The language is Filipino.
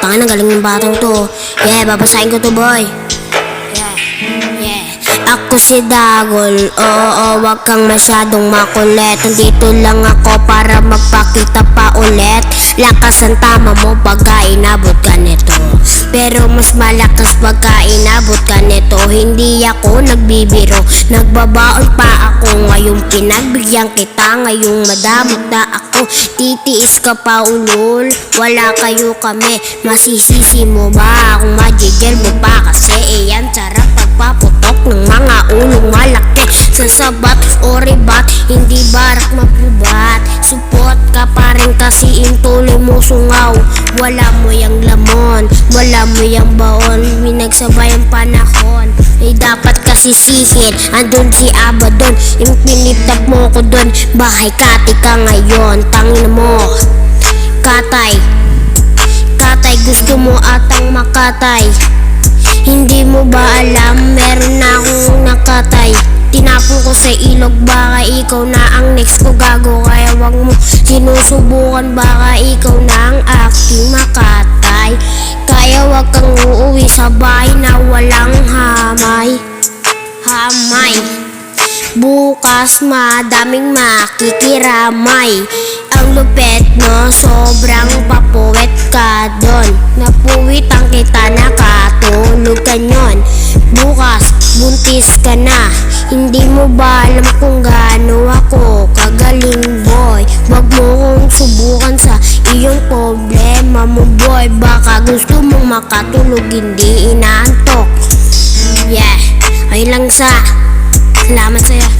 Tangin, ang galing ng batang to. Yeah, babasahin ko to, boy. Ako si Dagol, oo, wag kang masyadong makulit. Nandito lang ako para magpakita pa ulit. Lakas ang tama mo pagka inabot ka nito, pero mas malakas pagka inabot ka nito. Hindi ako nagbibiro, nagbabaon pa ako. Ngayong pinagbigyan kita, ngayong madamot na ako. Titiis ka pa ulol, wala kayo kami. Masisisi mo ba kung majigel mo pa? Kasi iyan sarap pagpaputok ng mga ulong malaki sa sabat o ribat, hindi barak mapubat. Support ka pa rin kasi intuloy mo sungaw. Wala mo yang lamon, wala mo yang baon. Minagsabay ang panahon, ay dapat kasi sihin. Andun si Abaddon, yung pinitap mo ko dun. Bahay kati ka ngayon, tangin mo Katay, Katay, gusto mo atang makatay. Hindi mo ba alam, meron na akong nakatay. Tinapon ko sa ilog, baka ikaw na ang next ko gago. Kaya wag mo sinusubukan, baka ikaw na ang aking makatay. Kaya wag kang uuwi sa bahay na walang hamay. Bukas madaming makikiramay. Ang lupet mo, sobrang papuwet ka doon. Napuwitan kita, nakatulog ka nyon. Bukas, buntis ka na. Hindi mo ba alam kung gaano ako kagaling, boy? Wag mo kong subukan sa iyong problema mo, boy. Baka gusto mong makatulog, hindi inaantok. Yeah, ayun lang sa. Salamat sa'yo.